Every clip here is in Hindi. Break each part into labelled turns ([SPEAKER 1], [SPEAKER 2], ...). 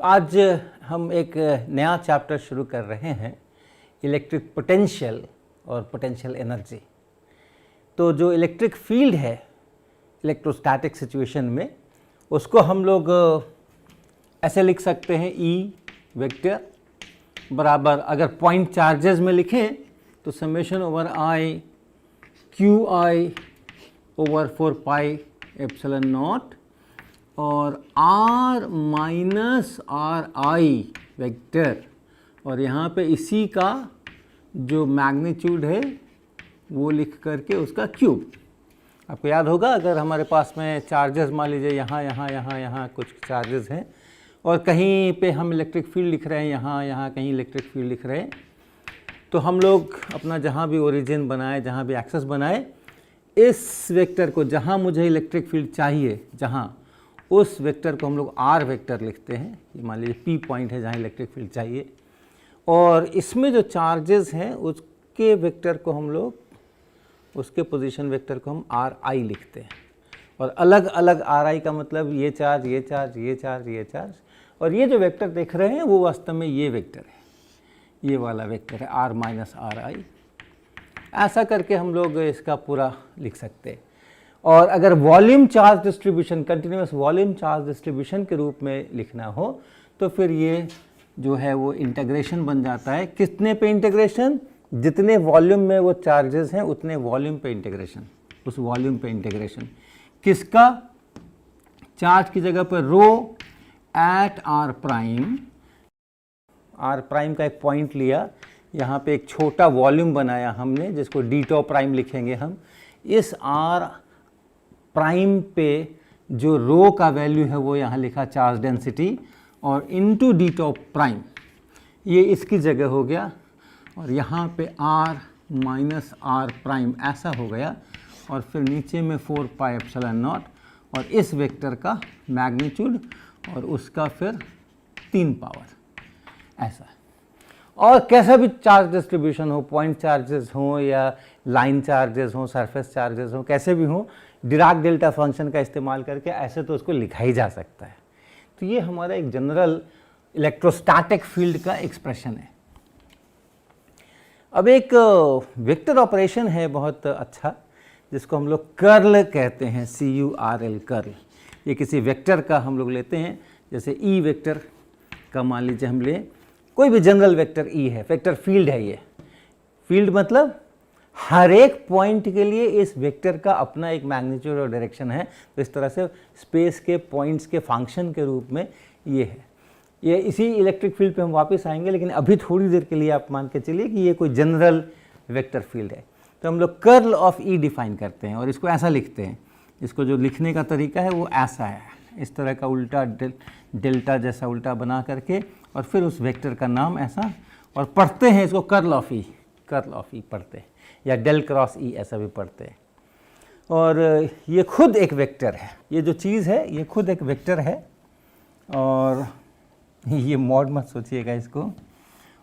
[SPEAKER 1] आज हम एक नया चैप्टर शुरू कर रहे हैं, इलेक्ट्रिक पोटेंशियल और पोटेंशियल एनर्जी। तो जो इलेक्ट्रिक फील्ड है इलेक्ट्रोस्टैटिक सिचुएशन में, उसको हम लोग ऐसे लिख सकते हैं, ई वेक्टर बराबर, अगर पॉइंट चार्जेस में लिखें तो summation over I Q I over 4 pi epsilon naught और R minus R I vector, और यहाँ पे इसी का जो मैग्नीट्यूड है वो लिख करके उसका क्यूब। आपको याद होगा, अगर हमारे पास में चार्जेस मान लीजिए यहाँ कुछ चार्जेस हैं और कहीं पे हम इलेक्ट्रिक फील्ड लिख रहे हैं, यहाँ कहीं इलेक्ट्रिक फील्ड लिख रहे हैं, तो हम लोग अपना जहाँ भी ओरिजिन बनाए, जहाँ भी एक्सेस बनाए, इस वेक्टर को जहाँ मुझे इलेक्ट्रिक फील्ड चाहिए, जहाँ उस वेक्टर को हम लोग आर वेक्टर लिखते हैं। ये मान लीजिए पी पॉइंट है जहाँ इलेक्ट्रिक फील्ड चाहिए, और इसमें जो चार्जेस हैं उसके वेक्टर को हम लोग, उसके पोजीशन वेक्टर को हम आर आई लिखते हैं। और अलग अलग आर आई का मतलब ये चार्ज, ये चार्ज, ये चार्ज, ये चार्ज, और ये जो वेक्टर देख रहे हैं वो वास्तव में ये वेक्टर है, ये वाला वेक्टर है आर माइनस आर आई। ऐसा करके हम लोग इसका पूरा लिख सकते हैं। और अगर volume charge distribution, continuous volume charge distribution के रूप में लिखना हो तो फिर ये जो है वो इंटीग्रेशन बन जाता है। कितने पे इंटीग्रेशन? जितने वॉल्यूम में वो चार्जेस हैं उतने वॉल्यूम पे इंटीग्रेशन, उस वॉल्यूम पे इंटीग्रेशन। किसका? चार्ज की जगह पर rho at R prime, R prime का एक पॉइंट लिया, यहाँ पे एक छोटा वॉल्यूम बनाया हमने जिसको डी टॉप प्राइम लिखेंगे हम। इस आर प्राइम पे जो रो का वैल्यू है वो यहाँ लिखा चार्ज डेंसिटी, और इनटू डी टॉप प्राइम, ये इसकी जगह हो गया, और यहाँ पे आर माइनस आर प्राइम ऐसा हो गया, और फिर नीचे में 4 पाई एप्सिलॉन नॉट, और इस वेक्टर का मैग्नीट्यूड और उसका फिर 3 पावर ऐसा। और कैसा भी चार्ज डिस्ट्रीब्यूशन हो, पॉइंट चार्जेस हो या लाइन चार्जेस हो, सरफेस चार्जेस हो, कैसे भी हो, डिराक डेल्टा फंक्शन का इस्तेमाल करके ऐसे तो उसको लिखा ही जा सकता है। तो ये हमारा एक जनरल इलेक्ट्रोस्टैटिक फील्ड का एक्सप्रेशन है। अब एक वेक्टर ऑपरेशन है बहुत अच्छा, जिसको हम लोग कर्ल कहते हैं, CURL कर्ल। ये किसी वेक्टर का हम लोग लेते हैं, जैसे ई वेक्टर का मान लीजिए हम ले, कोई भी जनरल वेक्टर ई है, वेक्टर फील्ड है। ये फील्ड मतलब हर एक पॉइंट के लिए इस वेक्टर का अपना एक मैग्नीट्यूड और डायरेक्शन है। तो इस तरह से स्पेस के पॉइंट्स के फंक्शन के रूप में ये है। ये इसी इलेक्ट्रिक फील्ड पे हम वापस आएंगे, लेकिन अभी थोड़ी देर के लिए आप मान के चलिए कि ये कोई जनरल वेक्टर फील्ड है। तो हम लोग कर्ल ऑफ ई डिफाइन करते हैं और इसको ऐसा लिखते हैं। इसको जो लिखने का तरीका है वो ऐसा है, इस तरह का उल्टा डेल्टा जैसा उल्टा बना करके, और फिर उस वेक्टर का नाम ऐसा, और पढ़ते हैं इसको कर्ल ऑफ ई पढ़ते हैं, या डेल क्रॉस ई ऐसा भी पढ़ते हैं। और ये खुद एक वेक्टर है, ये जो चीज़ है ये खुद एक वेक्टर है, और ये मॉड मत सोचिएगा इसको।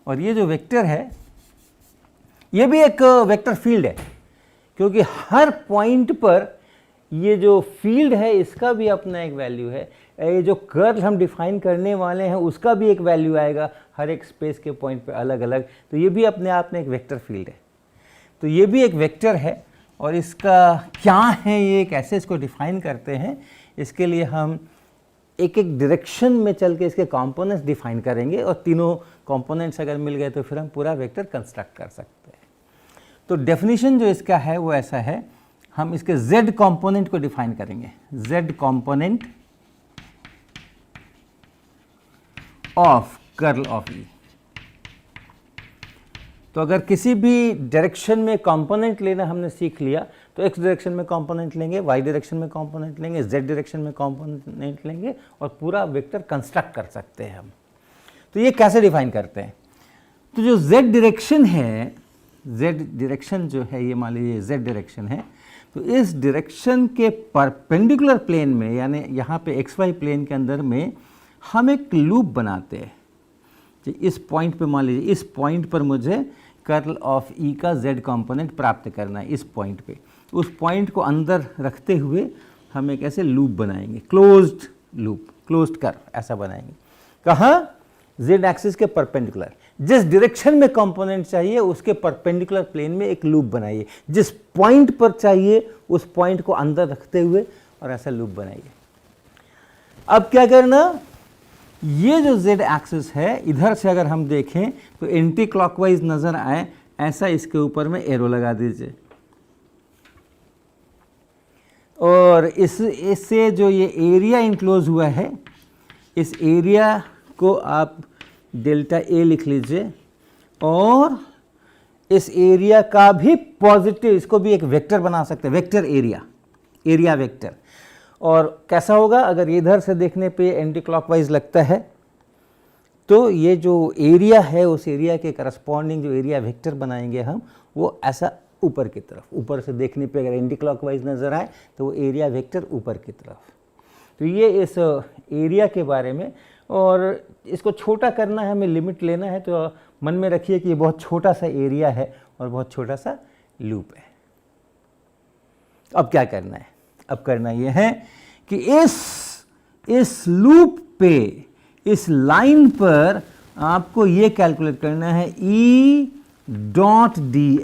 [SPEAKER 1] और ये जो वेक्टर है ये भी एक वेक्टर फील्ड है, क्योंकि हर पॉइंट पर ये जो फील्ड है इसका भी अपना एक वैल्यू है। ये जो कर्ल हम डिफाइन करने वाले हैं उसका भी एक वैल्यू आएगा हर एक स्पेस के पॉइंट पे अलग अलग। तो ये भी अपने आप में एक वेक्टर फील्ड है। तो ये भी एक वेक्टर है, और इसका क्या है, ये कैसे इसको डिफाइन करते हैं, इसके लिए हम एक एक डायरेक्शन में चल के इसके कंपोनेंट्स डिफाइन करेंगे, और तीनों कंपोनेंट्स अगर मिल गए तो फिर हम पूरा वेक्टर कंस्ट्रक्ट कर सकते हैं। तो डेफिनेशन जो इसका है वो ऐसा है, हम इसके z कंपोनेंट को डिफाइन करेंगे, z component of curl of E. तो अगर किसी भी डायरेक्शन में कंपोनेंट लेना हमने सीख लिया, तो x डायरेक्शन में कंपोनेंट लेंगे, y डायरेक्शन में कंपोनेंट लेंगे, z डायरेक्शन में कंपोनेंट लेंगे, और पूरा वेक्टर कंस्ट्रक्ट कर सकते हैं हम। तो ये कैसे डिफाइन करते हैं? तो जो z डायरेक्शन है, z डायरेक्शन जो है, ये मान लीजिए z डायरेक्शन है, तो इस डायरेक्शन के परपेंडिकुलर प्लेन में, यानी यहाँ पे xy प्लेन के अंदर में हम एक लूप बनाते हैं। इस पॉइंट पे मान लीजिए, इस पॉइंट पर मुझे कर्ल ऑफ ई का z कंपोनेंट प्राप्त करना है। इस पॉइंट पे, उस पॉइंट को अंदर रखते हुए हम एक ऐसे लूप बनाएंगे, क्लोज्ड लूप, क्लोज्ड कर्व ऐसा बनाएंगे। कहाँ? z एक्सिस के परपेंडिकुलर। जिस डायरेक्शन में कंपोनेंट चाहिए उसके परपेंडिकुलर प्लेन में एक लूप बनाइए, जिस पॉइंट पर चाहिए उस पॉइंट को अंदर रखते हुए और ऐसा लूप बनाइए। अब क्या करना, ये जो z एक्सिस है इधर से अगर हम देखें तो एंटी क्लॉकवाइज नजर आए, ऐसा इसके ऊपर में एरो लगा दीजिए और इससे जो ये एरिया इंक्लोज हुआ है इस एरिया को आप डेल्टा ए लिख लीजिए और इस एरिया का भी पॉजिटिव, इसको भी एक वेक्टर बना सकते हैं, वेक्टर एरिया, एरिया वेक्टर। और कैसा होगा, अगर इधर से देखने पे एंटी क्लॉकवाइज लगता है तो ये जो एरिया है उस एरिया के करस्पॉन्डिंग जो एरिया वेक्टर बनाएंगे हम, वो ऐसा ऊपर की तरफ, ऊपर से देखने पे अगर एंटी क्लॉकवाइज नज़र आए तो वो एरिया वेक्टर ऊपर की तरफ। तो ये इस एरिया के बारे में, और इसको छोटा करना है, हमें लिमिट लेना है, तो मन में रखिए कि ये बहुत छोटा सा एरिया है और बहुत छोटा सा लूप है। अब क्या करना है, अब करना ये है कि इस लूप पे, इस लाइन पर आपको ये कैलकुलेट करना है E डॉट डी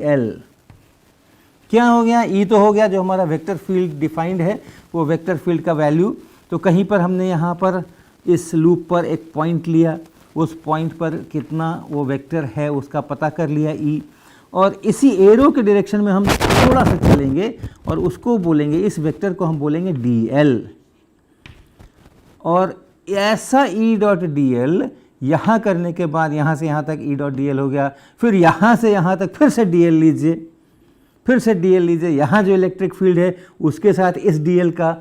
[SPEAKER 1] एल। क्या हो गया, E तो हो गया जो हमारा वेक्टर फील्ड डिफाइंड है, वो वेक्टर फील्ड का वैल्यू। तो कहीं पर हमने यहाँ पर इस लूप पर एक पॉइंट लिया, उस पॉइंट पर कितना वो वेक्टर है उसका पता कर लिया E, और इसी एरो के डायरेक्शन में हम थोड़ा सा चलेंगे और उसको बोलेंगे, इस वेक्टर को हम बोलेंगे DL। और ऐसा E डॉट डी एल यहाँ करने के बाद यहाँ से यहाँ तक E डॉट डी एल हो गया, फिर यहाँ से यहाँ तक फिर से DL लीजिए, फिर से DL लीजिए, यहाँ जो इलेक्ट्रिक फील्ड है उसके साथ इस DL का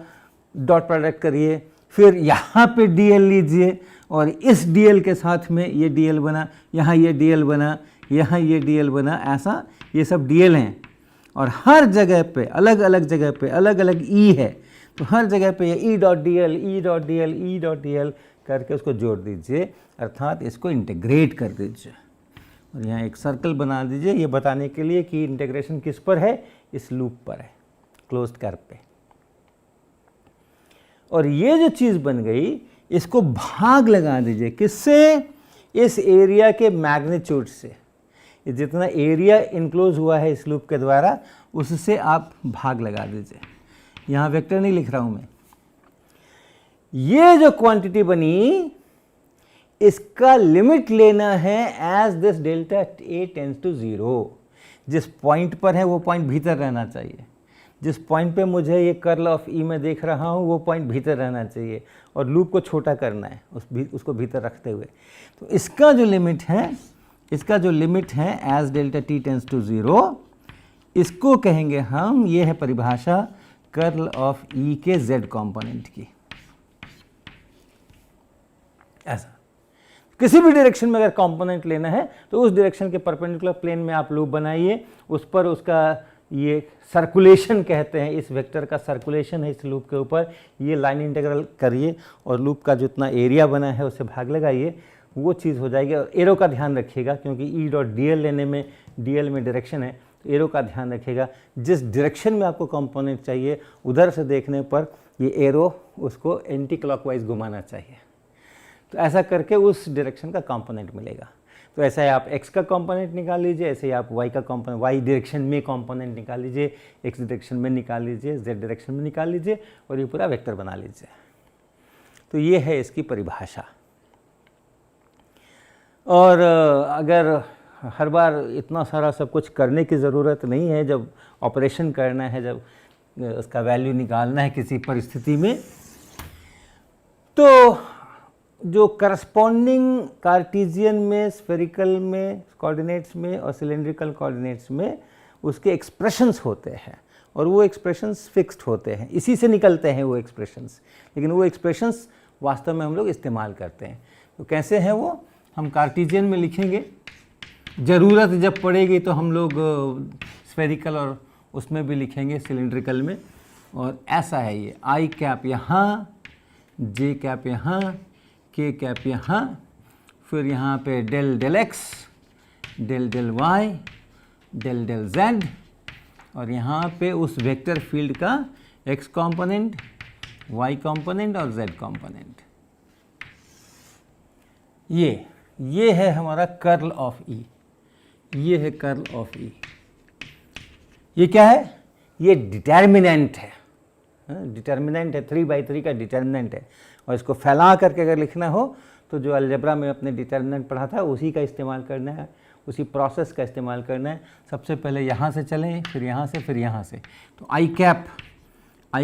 [SPEAKER 1] डॉट प्रोडक्ट करिए, फिर यहाँ पे DL लीजिए और इस DL के साथ में ये DL बना, यहाँ ये DL बना, यहाँ ये DL बना, ऐसा ये सब DL हैं। और हर जगह पे अलग अलग जगह पे अलग अलग E है, तो हर जगह पे ये E dot D L, E dot D L, E dot D L करके उसको जोड़ दीजिए, अर्थात इसको इंटीग्रेट कर दीजिए और यहाँ एक सर्कल बना दीजिए, ये बताने के लिए कि इंटीग्रेशन किस पर है, इस लूप पर है, क्लोज्ड कर्व पे। और ये जो चीज़ बन गई इसको भाग लगा दीजिए, किससे, इस एरिया के मैग्नीट्यूड से। ये जितना एरिया इनक्लोज हुआ है इस लूप के द्वारा उससे आप भाग लगा दीजिए। यहाँ वेक्टर नहीं लिख रहा हूँ मैं, ये जो क्वांटिटी बनी इसका लिमिट लेना है as this delta A tends to 0। जिस पॉइंट पर है वो पॉइंट भीतर रहना चाहिए, जिस पॉइंट पे मुझे ये कर्ल ऑफ ई में देख रहा हूँ वो पॉइंट भीतर रहना चाहिए और लूप को छोटा करना है उसको भीतर रखते हुए। तो इसका जो लिमिट है, इसका जो लिमिट है as delta T tends to 0, इसको कहेंगे हम, ये है परिभाषा कर्ल ऑफ ई के z कंपोनेंट की। ऐसा किसी भी डायरेक्शन में अगर कंपोनेंट लेना है तो उस डायरेक्शन के परपेंडिकुलर प्लेन में आप लूप बनाइए, उस पर उसका ये सर्कुलेशन कहते हैं, इस वेक्टर का सर्कुलेशन है इस लूप के ऊपर, ये लाइन इंटीग्रल करिए और लूप का जितना एरिया बना है उससे भाग लगाइए, वो चीज़ हो जाएगी। और एरो का ध्यान रखिएगा क्योंकि ई डॉट डी एल लेने में, डी एल में डायरेक्शन है, तो एरो का ध्यान रखिएगा, जिस डायरेक्शन में आपको कंपोनेंट चाहिए उधर से देखने पर ये एरो उसको एंटी क्लॉकवाइज घुमाना चाहिए। तो ऐसा करके उस डायरेक्शन का कंपोनेंट मिलेगा। तो ऐसा ही आप x का कंपोनेंट निकाल लीजिए, ऐसे ही आप y का कंपोनेंट, y डायरेक्शन में कंपोनेंट निकाल लीजिए, x डायरेक्शन में निकाल लीजिए, z डायरेक्शन में निकाल लीजिए और ये पूरा वेक्टर बना लीजिए। तो ये है इसकी परिभाषा। और अगर हर बार इतना सारा सब कुछ करने की ज़रूरत नहीं है, जब ऑपरेशन करना है, जब उसका वैल्यू निकालना है किसी परिस्थिति में, तो जो करस्पॉन्डिंग कार्टेशियन में, स्फेरिकल में कोऑर्डिनेट्स में और सिलेंड्रिकल कोऑर्डिनेट्स में उसके एक्सप्रेशंस होते हैं और वो एक्सप्रेशंस फिक्स्ड होते हैं, इसी से निकलते हैं वो एक्सप्रेशंस, लेकिन वो एक्सप्रेशंस वास्तव में हम लोग इस्तेमाल करते हैं। तो कैसे हैं वो, हम कार्टेशियन में लिखेंगे, ज़रूरत जब पड़ेगी तो हम लोग स्फेरिकल और उसमें भी लिखेंगे, सिलेंड्रिकल में। और ऐसा है ये, आई कैप यहाँ, जे कैप यहाँ, के कैप यहाँ, फिर यहाँ पे del del X, del del Y, del del Z, और यहाँ पे उस वेक्टर फील्ड का एक्स कंपोनेंट, y कंपोनेंट और z कंपोनेंट। ये है हमारा कर्ल ऑफ E, ये है कर्ल ऑफ E। ये क्या है? ये डिटर्मिनेंट है, डिटर्मिनेंट है, 3/3 का डिटर्मिनेंट है। और इसको फैला करके अगर लिखना हो तो जो अलजेब्रा में अपने डिटर्मिनेंट पढ़ा था उसी का इस्तेमाल करना है, उसी प्रोसेस का इस्तेमाल करना है। सबसे पहले यहाँ से चलें, फिर यहाँ से, फिर यहाँ से। तो आई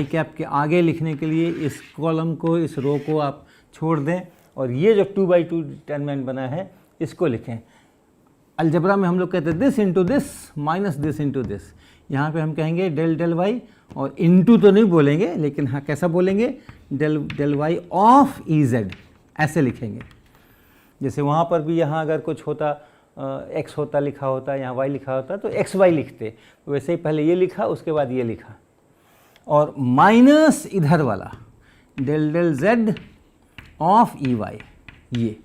[SPEAKER 1] कैप के आगे लिखने के लिए इस कॉलम को, इस रो को आप छोड़ दें और ये जो 2/2 डिटर्मिनेंट बना है इसको लिखें। अलजेब्रा में हम लोग कहते हैं this into this minus this into this. यहाँ पे हम कहेंगे डेल डेल वाई, और इंटू तो नहीं बोलेंगे, लेकिन हाँ कैसा बोलेंगे? Del del Y of E Z, ऐसे लिखेंगे। जैसे वहाँ पर भी यहाँ अगर कुछ होता, एक्स होता लिखा होता, यहाँ वाई लिखा होता तो एक्स वाई लिखते, तो वैसे ही पहले ये लिखा उसके बाद ये लिखा, और माइनस इधर वाला del del Z of E Y, ये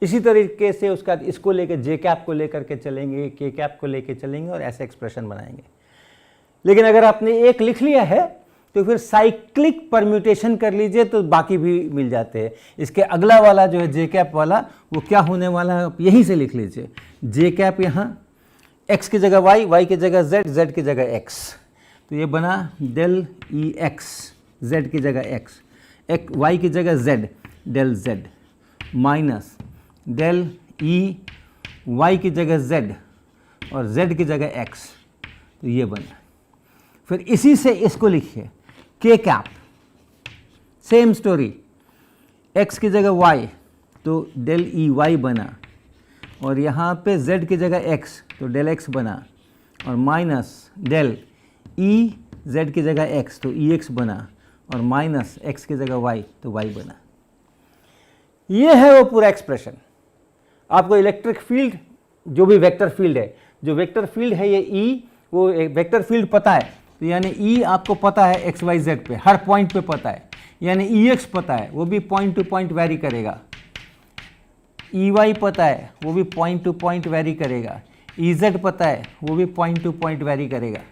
[SPEAKER 1] इसी तरीके से उसका इसको लेकर जे कैप को लेकर के चलेंगे, के कैप को लेकर चलेंगे और ऐसे एक्सप्रेशन बनाएंगे। लेकिन अगर आपने एक लिख लिया है तो फिर साइक्लिक परम्यूटेशन कर लीजिए तो बाकी भी मिल जाते हैं। इसके अगला वाला जो है जे कैप वाला, वो क्या होने वाला है आप यहीं से लिख लीजिए। जे कैप यहाँ x की जगह y, y की जगह z, z की जगह x, तो ये बना डेल ई एक्स, z की जगह x, y की जगह z, del z minus del E y की जगह z और z की जगह x, तो ये बना। फिर इसी से इसको लिखिए के कैप, सेम स्टोरी, x की जगह y तो डेल ई वाई बना, और यहाँ पे z की जगह x तो डेल x बना, और माइनस डेल ई z की जगह x तो ई एक्स बना, और माइनस x की जगह y तो y बना। ये है वो पूरा एक्सप्रेशन। आपको इलेक्ट्रिक फील्ड, जो भी वेक्टर फील्ड है, जो वेक्टर फील्ड है ये E, वो एक वेक्टर फील्ड पता है, तो यानी E आपको पता है एक्स वाई जेड पे, हर पॉइंट पे पता है, यानी EX पता है, वो भी पॉइंट टू पॉइंट वेरी करेगा। EY पता है, वो भी पॉइंट टू पॉइंट वेरी करेगा। EZ पता है, वो भी पॉइंट टू पॉइंट वेरी करेगा।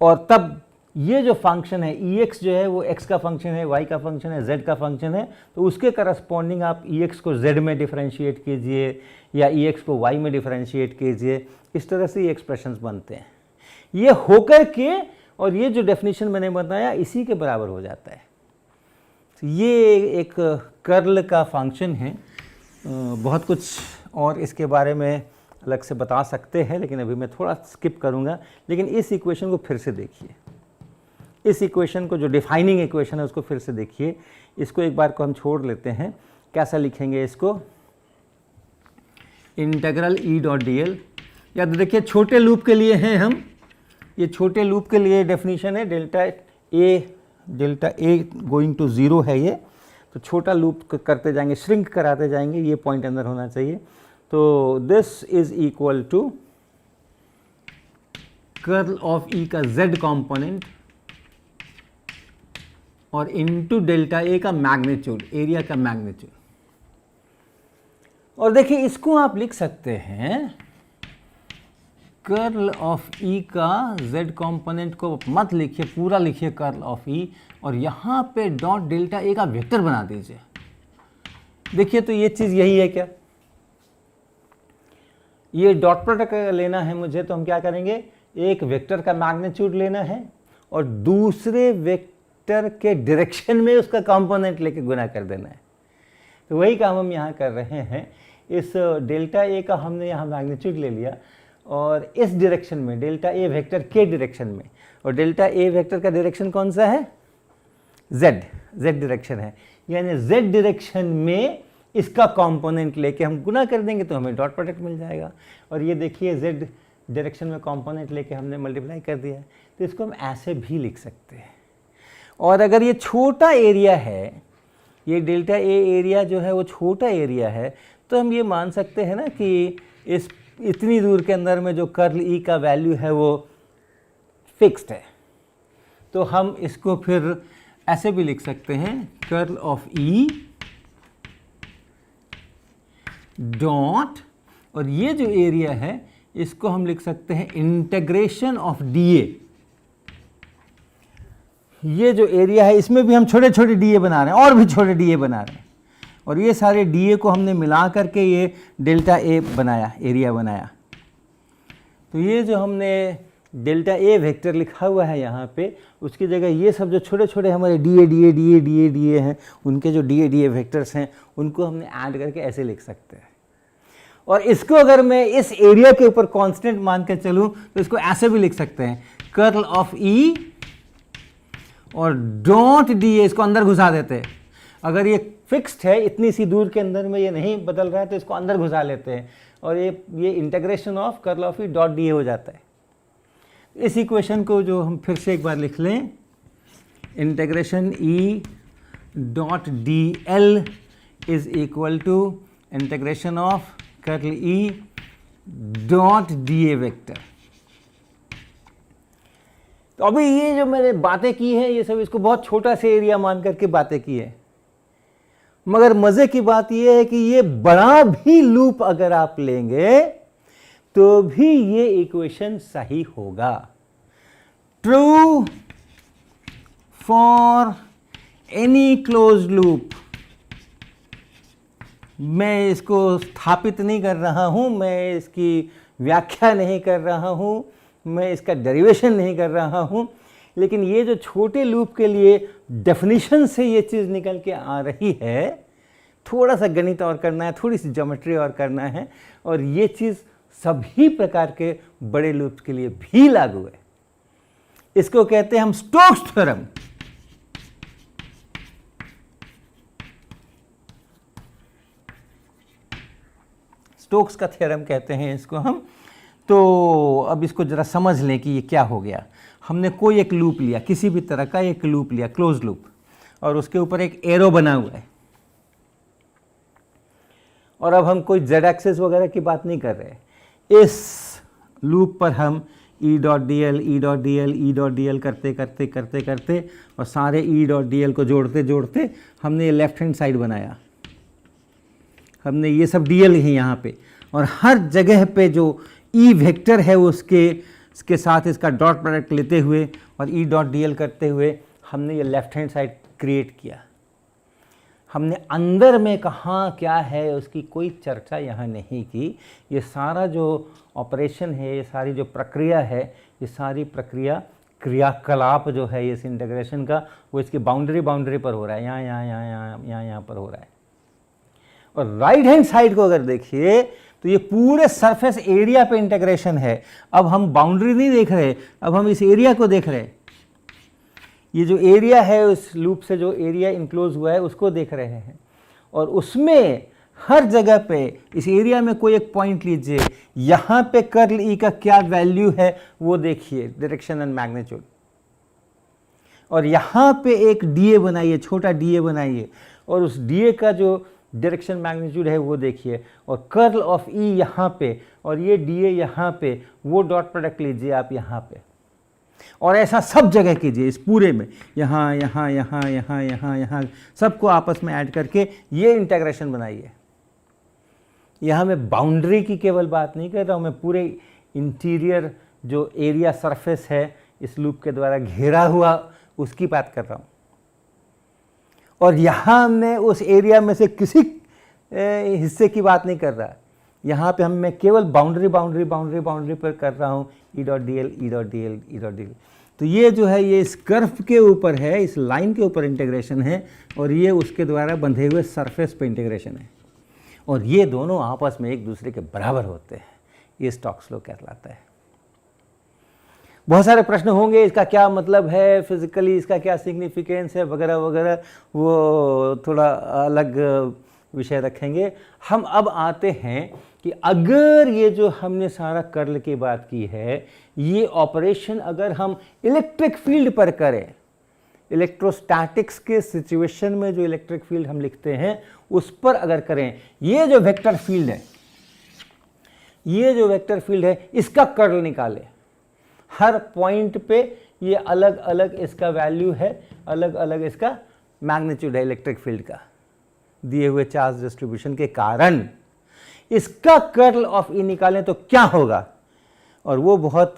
[SPEAKER 1] और तब ये जो फंक्शन है EX जो है वो x का फंक्शन है, y का फंक्शन है, z का फंक्शन है, तो उसके करस्पॉन्डिंग आप EX को z में डिफरेंशिएट कीजिए या EX को y में डिफरेंशिएट कीजिए। इस तरह से ये एक्सप्रेशंस बनते हैं। ये होकर के, और ये जो डेफिनेशन मैंने बताया इसी के बराबर हो जाता है। तो ये एक कर्ल का फंक्शन है। बहुत कुछ और इसके बारे में अलग से बता सकते हैं, लेकिन अभी मैं थोड़ा स्किप करूँगा। लेकिन इस इक्वेशन को फिर से देखिए, इस इक्वेशन को जो डिफाइनिंग इक्वेशन है उसको फिर से देखिए। इसको एक बार को हम छोड़ लेते हैं। कैसा लिखेंगे इसको? इंटीग्रल ई डॉट डी एल, या तो देखिए छोटे लूप के लिए हैं हम, ये छोटे लूप के लिए डेफिनेशन है डेल्टा ए गोइंग टू 0 है ये, तो छोटा लूप करते जाएंगे, श्रिंक कराते जाएंगे, ये पॉइंट अंदर होना चाहिए। तो this is equal to curl of E का z कंपोनेंट और इनटू डेल्टा ए का मैग्नीट्यूड, एरिया का मैग्नीट्यूड। और देखिए इसको आप लिख सकते हैं कर्ल ऑफ ई का z कंपोनेंट को मत लिखिए, पूरा लिखिए कर्ल ऑफ ई, और यहाँ पे डॉट डेल्टा ए का वेक्टर बना दीजिए। देखिए तो ये चीज़ यही है क्या? ये डॉट प्रोडक्ट लेना है मुझे, तो हम क्या करेंगे? एक वेक्टर का मैग्नीट्यूड लेना है और दूसरे वेक्टर के डायरेक्शन में उसका कंपोनेंट लेके गुना कर देना है। तो वही काम हम यहाँ कर रहे हैं। इस डेल्टा ए का हमने यहाँ मैग्नीट्यूड ले लिया और इस डायरेक्शन में डेल्टा ए वेक्टर के डायरेक्शन में, और डेल्टा ए वेक्टर का डायरेक्शन कौन सा है? z डायरेक्शन है, यानी z डायरेक्शन में इसका कंपोनेंट लेके हम गुना कर देंगे तो हमें डॉट प्रोडक्ट मिल जाएगा। और ये देखिए z डायरेक्शन में कंपोनेंट लेके हमने मल्टीप्लाई कर दिया है, तो इसको हम ऐसे भी लिख सकते हैं। और अगर ये छोटा एरिया है, ये डेल्टा ए एरिया जो है वो छोटा एरिया है, तो हम ये मान सकते हैं ना कि इस इतनी दूर के अंदर में जो कर्ल ई का वैल्यू है वो फिक्स्ड है। तो हम इसको फिर ऐसे भी लिख सकते हैं, कर्ल ऑफ ई डॉट, और ये जो एरिया है इसको हम लिख सकते हैं इंटीग्रेशन ऑफ डी ए, ये जो एरिया है इसमें भी हम छोटे छोटे डीए बना रहे हैं और भी छोटे डीए बना रहे हैं, और ये सारे डीए को हमने मिला करके ये डेल्टा ए बनाया, एरिया बनाया। तो ये जो हमने डेल्टा ए वेक्टर लिखा हुआ है यहाँ पे, उसकी जगह ये सब जो छोटे छोटे हमारे डीए हैं, उनके जो डीए वेक्टर्स हैं उनको हमने ऐड करके ऐसे लिख सकते हैं। और इसको अगर मैं इस एरिया के ऊपर कांस्टेंट मान के चलूँ तो इसको ऐसे भी लिख सकते हैं, कर्ल ऑफ ई और डॉट डीए, इसको अंदर घुसा देते हैं। अगर ये फिक्स्ड है, इतनी सी दूर के अंदर में ये नहीं बदल रहा है, तो इसको अंदर घुसा लेते हैं और ये integration of curl of E dot DA हो जाता है। इस इक्वेशन को जो हम फिर से एक बार लिख लें, integration E dot D L is equal to integration of curl E dot D A vector. तो अभी ये जो मैंने बातें की हैं ये सब इसको बहुत छोटा सा एरिया मान करके बातें की है, मगर मजे की बात ये है कि ये बड़ा भी लूप अगर आप लेंगे तो भी ये इक्वेशन सही होगा। True for any closed loop. मैं इसको स्थापित नहीं कर रहा हूं, मैं इसकी व्याख्या नहीं कर रहा हूं, मैं इसका डेरिवेशन नहीं कर रहा हूं, लेकिन ये जो छोटे लूप के लिए डेफिनेशन से ये चीज़ निकल के आ रही है, थोड़ा सा गणित और करना है, थोड़ी सी ज्योमेट्री और करना है, और ये चीज़ सभी प्रकार के बड़े लूप्स के लिए भी लागू है। इसको कहते हैं हम स्टोक्स थ्योरम। स्टोक्स का थ्योरम कहते हैं इसको हम। तो अब इसको जरा समझ लें कि ये क्या हो गया। हमने कोई एक लूप लिया, किसी भी तरह का एक लूप लिया, क्लोज लूप, और उसके ऊपर एक एरो बना हुआ है, और अब हम कोई जेड एक्सिस वगैरह की बात नहीं कर रहे। इस लूप पर हम ई डॉट डी एल, ई डॉट डी एल, ई डॉट डी एल करते करते करते करते और सारे ई डॉट डी एल को जोड़ते जोड़ते हमने ये लेफ्ट हैंड साइड बनाया। हमने ये सब डी एल ही यहाँ पे, और हर जगह पे जो ई वेक्टर है उसके साथ इसका डॉट प्रोडक्ट लेते हुए और ई डॉट डी एल करते हुए हमने ये लेफ्ट हैंड साइड क्रिएट किया। हमने अंदर में कहाँ क्या है उसकी कोई चर्चा यहाँ नहीं की। ये सारा जो ऑपरेशन है, ये सारी जो प्रक्रिया है, ये सारी प्रक्रिया क्रियाकलाप जो है इस इंटीग्रेशन का, वो इसकी बाउंड्री पर हो रहा है, यहाँ पर हो रहा है। और राइट हैंड साइड को अगर देखिए तो ये पूरे सरफेस एरिया पे इंटीग्रेशन है। अब हम बाउंड्री नहीं देख रहे, अब हम इस एरिया को देख रहे हैं। ये जो एरिया है उस लूप से जो एरिया इनक्लोज हुआ है उसको देख रहे हैं, और उसमें हर जगह पे इस एरिया में कोई एक पॉइंट लीजिए, यहाँ पे कर्ल ई का क्या वैल्यू है वो देखिए, डायरेक्शन एंड मैग्नीट्यूड, और यहाँ पे एक डीए बनाइए, छोटा डीए बनाइए, और उस डीए का जो डायरेक्शन मैग्नीट्यूड है वो देखिए, और कर्ल ऑफ ई यहाँ पे और ये डीए यहाँ पे, वो डॉट प्रोडक्ट लीजिए आप यहाँ पे, और ऐसा सब जगह कीजिए इस पूरे में, यहाँ यहाँ यहाँ यहाँ यहाँ यहाँ सबको आपस में ऐड करके ये इंटीग्रेशन बनाइए। यहाँ मैं बाउंड्री की केवल बात नहीं कर रहा हूँ, मैं पूरे इंटीरियर जो एरिया सरफेस है इस लूप के द्वारा घेरा हुआ उसकी बात कर रहा हूँ। और यहाँ मैं उस एरिया में से किसी हिस्से की बात नहीं कर रहा, यहाँ पे मैं केवल बाउंड्री पर कर रहा हूँ, ई डॉट डी एल, ई डॉट डी एल, ई डॉट डी एल। तो ये जो है ये इस कर्व के ऊपर है, इस लाइन के ऊपर इंटीग्रेशन है, और ये उसके द्वारा बंधे हुए सरफेस पे इंटीग्रेशन है, और ये दोनों आपस में एक दूसरे के बराबर होते हैं। ये स्टोक्स लॉ कहलाता है। बहुत सारे प्रश्न होंगे, इसका क्या मतलब है फिजिकली, इसका क्या सिग्निफिकेंस है वगैरह वगैरह, वो थोड़ा अलग विषय रखेंगे। हम अब आते हैं कि अगर ये जो हमने सारा कर्ल की बात की है, ये ऑपरेशन अगर हम इलेक्ट्रिक फील्ड पर करें, इलेक्ट्रोस्टैटिक्स के सिचुएशन में जो इलेक्ट्रिक फील्ड हम लिखते हैं उस पर अगर करें, ये जो वेक्टर फील्ड है, ये जो वेक्टर फील्ड है इसका कर्ल निकालें। हर पॉइंट पे ये अलग अलग इसका वैल्यू है, अलग अलग इसका मैग्नीट्यूड है इलेक्ट्रिक फील्ड का, दिए हुए चार्ज डिस्ट्रीब्यूशन के कारण। इसका कर्ल ऑफ ई निकालें तो क्या होगा, और वो बहुत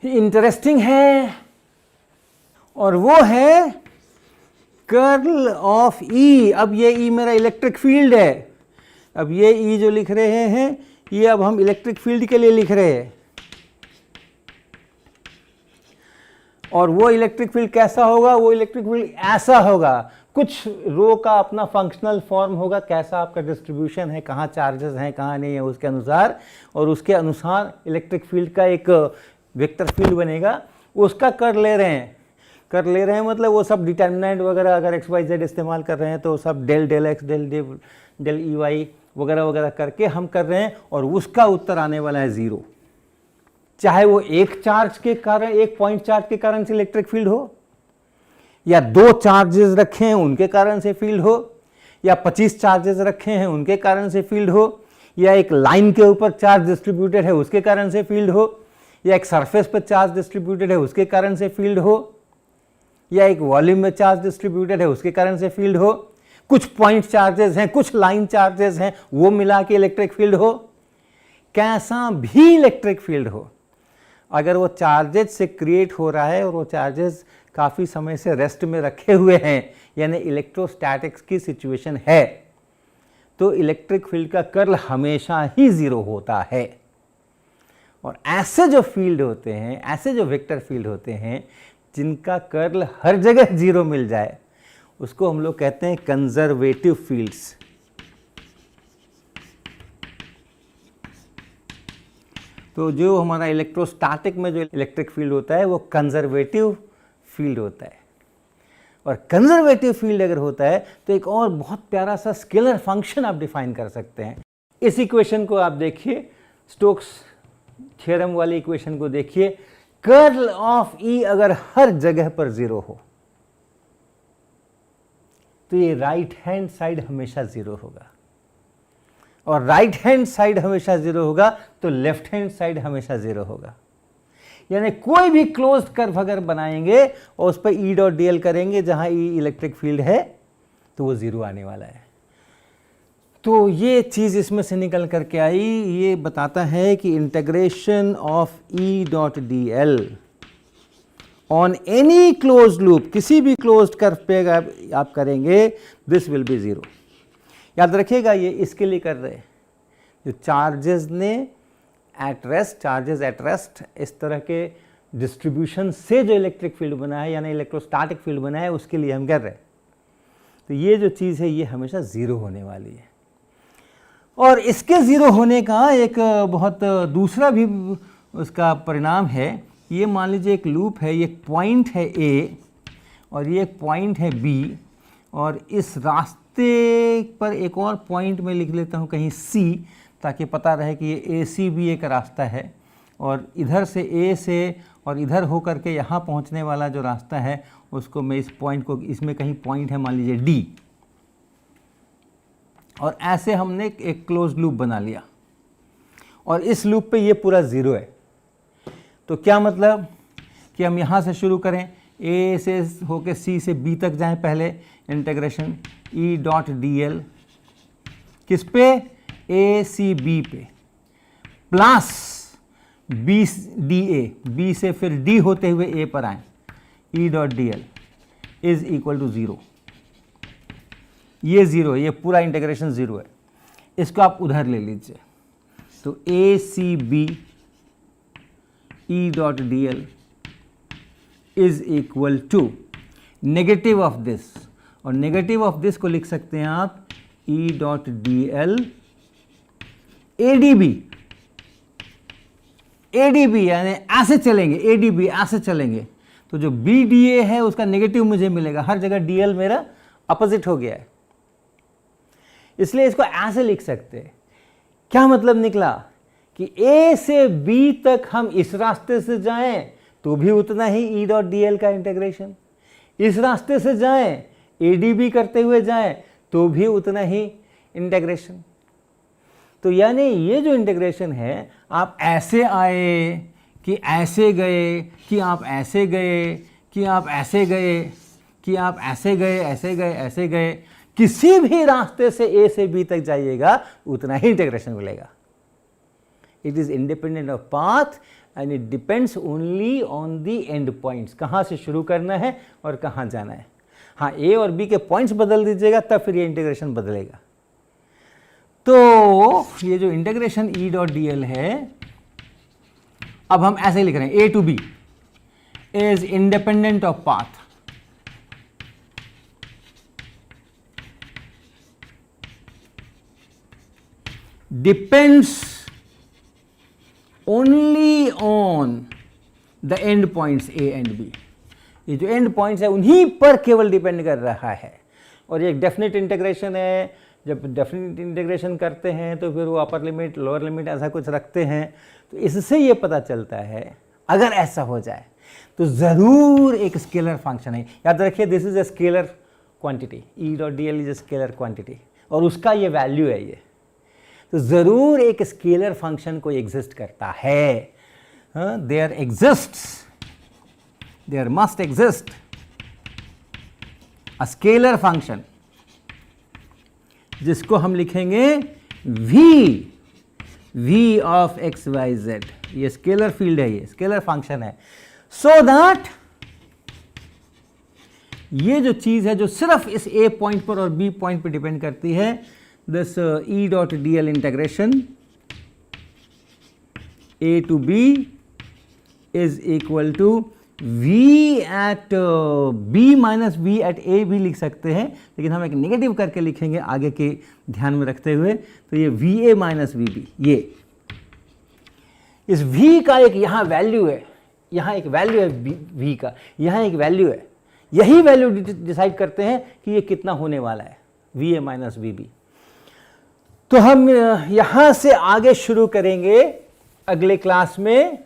[SPEAKER 1] इंटरेस्टिंग है, और वो है कर्ल ऑफ ई। अब ये ई मेरा इलेक्ट्रिक फील्ड है। अब ये ई जो लिख रहे हैं ये अब हम इलेक्ट्रिक फील्ड के लिए लिख रहे हैं। और वो इलेक्ट्रिक फील्ड कैसा होगा? वो इलेक्ट्रिक फील्ड ऐसा होगा, कुछ रो का अपना फंक्शनल फॉर्म होगा, कैसा आपका डिस्ट्रीब्यूशन है, कहाँ चार्जेस हैं कहाँ नहीं है उसके अनुसार, और उसके अनुसार इलेक्ट्रिक फील्ड का एक वेक्टर फील्ड बनेगा। उसका कर ले रहे हैं मतलब वो सब डिटर्मिनेंट वगैरह अगर एक्स वाई जेड इस्तेमाल कर रहे हैं तो सब del del X del E Y वगैरह वगैरह करके हम कर रहे हैं, और उसका उत्तर आने वाला है 0। चाहे वो एक चार्ज के कारण, एक पॉइंट चार्ज के कारण से इलेक्ट्रिक फील्ड हो, या 2 चार्जेस रखे हैं उनके कारण से फील्ड हो, या 25 चार्जेस रखे हैं उनके कारण से फील्ड हो, या एक लाइन के ऊपर चार्ज डिस्ट्रीब्यूटेड है उसके कारण से फील्ड हो, या एक सरफेस पर चार्ज डिस्ट्रीब्यूटेड है उसके कारण से फील्ड हो, या एक वॉल्यूम में चार्ज डिस्ट्रीब्यूटेड है उसके कारण से फील्ड हो, कुछ पॉइंट चार्जेस हैं, कुछ लाइन चार्जेस हैं, वो मिला के इलेक्ट्रिक फील्ड हो। कैसा भी इलेक्ट्रिक फील्ड हो, अगर वो चार्जेस से क्रिएट हो रहा है और वो चार्जेस काफ़ी समय से रेस्ट में रखे हुए हैं, यानी इलेक्ट्रोस्टैटिक्स की सिचुएशन है, तो इलेक्ट्रिक फील्ड का कर्ल हमेशा ही 0 होता है। और ऐसे जो फील्ड होते हैं, ऐसे जो वेक्टर फील्ड होते हैं जिनका कर्ल हर जगह 0 मिल जाए, उसको हम लोग कहते हैं कंजर्वेटिव फील्ड्स। तो जो हमारा इलेक्ट्रोस्टैटिक में जो इलेक्ट्रिक फील्ड होता है वो कंजर्वेटिव फील्ड होता है। और कंजर्वेटिव फील्ड अगर होता है तो एक और बहुत प्यारा सा स्केलर फंक्शन आप डिफाइन कर सकते हैं। इस इक्वेशन को आप देखिए, स्टोक्स थ्योरम वाली इक्वेशन को देखिए। कर्ल ऑफ ई अगर हर जगह पर 0 हो तो ये राइट हैंड साइड हमेशा 0 होगा, और राइट हैंड साइड हमेशा 0 होगा तो लेफ्ट हैंड साइड हमेशा 0 होगा। यानी कोई भी क्लोज्ड कर्व अगर बनाएंगे और उस पर ई डॉट डी एल करेंगे जहां ई इलेक्ट्रिक फील्ड है तो वो 0 आने वाला है। तो ये चीज़ इसमें से निकल करके आई, ये बताता है कि integration of E dot D L on any closed loop, किसी भी क्लोज्ड कर्व पे आप करेंगे, दिस विल बी 0। याद रखिएगा ये इसके लिए कर रहे हैं जो चार्जेस ने at rest, charges at rest, इस तरह के डिस्ट्रीब्यूशन से जो इलेक्ट्रिक फील्ड बना है यानी इलेक्ट्रोस्टैटिक फील्ड बना है उसके लिए हम कर रहे हैं। तो ये जो चीज़ है ये हमेशा 0 होने वाली है। और इसके 0 होने का एक बहुत दूसरा भी उसका परिणाम है। ये मान लीजिए एक लूप है, ये एक पॉइंट है A और ये एक पॉइंट है B, और इस रास्ते पर एक और पॉइंट में लिख लेता हूँ कहीं C, ताकि पता रहे कि ये AC भी एक रास्ता है, और इधर से A से और इधर होकर के यहाँ पहुँचने वाला जो रास्ता है उसको मैं इस पॉइंट को, इसमें कहीं पॉइंट है मान लीजिए D, और ऐसे हमने एक क्लोज लूप बना लिया और इस लूप पे ये पूरा 0 है। तो क्या मतलब कि हम यहाँ से शुरू करें, A से होके C से B तक जाएं, पहले integration E dot D L किस पे, A C B पे, plus B D A, B से फिर D होते हुए A पर आए, E dot D L is equal to 0। ये 0 है, ये पूरा इंटीग्रेशन 0 है। इसको आप उधर ले लीजिए, तो A C B E dot D L is equal to negative of this, और नेगेटिव ऑफ दिस को लिख सकते हैं आप E dot D L ADB, ADB यानी ऐसे चलेंगे, ADB ऐसे चलेंगे, तो जो BDA है उसका नेगेटिव मुझे मिलेगा, हर जगह DL मेरा अपोजिट हो गया है, इसलिए इसको ऐसे लिख सकते हैं। क्या मतलब निकला कि A से B तक हम इस रास्ते से जाएं तो भी उतना ही E डॉट डी एल का इंटीग्रेशन, इस रास्ते से जाएं ADB करते हुए जाएं तो भी उतना ही इंटीग्रेशन। तो यानी ये जो इंटीग्रेशन है, आप ऐसे आए कि ऐसे गए, कि आप ऐसे गए, कि आप ऐसे गए, कि आप ऐसे गए, ऐसे गए, ऐसे गए, किसी भी रास्ते से A से B तक जाइएगा उतना ही इंटीग्रेशन मिलेगा। It is independent of path and it depends only on the end points, कहाँ से शुरू करना है और कहाँ जाना है। हाँ, ए और बी के पॉइंट्स बदल दीजिएगा तब फिर ये इंटीग्रेशन बदलेगा। तो ये जो integration E dot D L है, अब हम ऐसे ही लिख रहे हैं, A to B is independent of path, depends only on the end points A and B. ये जो एंड पॉइंट्स है उन्हीं पर केवल डिपेंड कर रहा है। और ये एक डेफिनेट इंटीग्रेशन है। जब डेफिनेट इंटीग्रेशन करते हैं तो फिर वो अपर लिमिट लोअर लिमिट ऐसा कुछ रखते हैं। तो इससे ये पता चलता है अगर ऐसा हो जाए तो ज़रूर एक स्केलर फंक्शन है। याद रखिए, this is a scalar quantity, E dot D L is a scalar quantity और उसका ये वैल्यू है ये। तो ज़रूर एक स्केलर फंक्शन कोई एग्जिस्ट करता है। There exists, there must exist a scalar function जिसको हम लिखेंगे v of X Y Z. ये स्केलर फील्ड है, ये स्केलर फंक्शन है। सो दैट ये जो चीज है जो सिर्फ इस a पॉइंट पर और b पॉइंट पर डिपेंड करती है, this e dot D L integration a to b is equal to v at b minus v at a भी लिख सकते हैं, लेकिन हम एक नेगेटिव करके लिखेंगे आगे के ध्यान में रखते हुए। तो ये va माइनस वी बी, ये इस v का एक यहाँ वैल्यू है, यहाँ एक वैल्यू है v का, यहाँ एक वैल्यू है। यही वैल्यू डिसाइड करते हैं कि ये कितना होने वाला है, va माइनस वी बी। तो हम यहाँ से आगे शुरू करेंगे अगले क्लास में,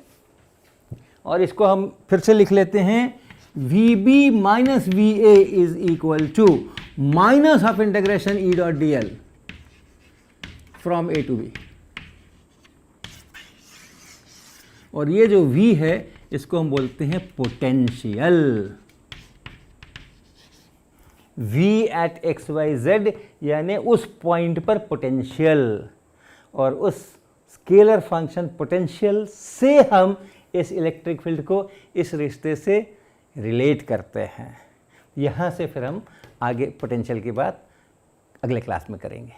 [SPEAKER 1] और इसको हम फिर से लिख लेते हैं, V B minus V A is equal to minus of integration E dot D L from A to B. और ये जो v है इसको हम बोलते हैं potential, v at X Y Z, यानी उस पॉइंट पर पोटेंशियल। और उस स्केलर फंक्शन पोटेंशियल से हम इस इलेक्ट्रिक फील्ड को इस रिश्ते से रिलेट करते हैं। यहाँ से फिर हम आगे पोटेंशियल की बात अगले क्लास में करेंगे।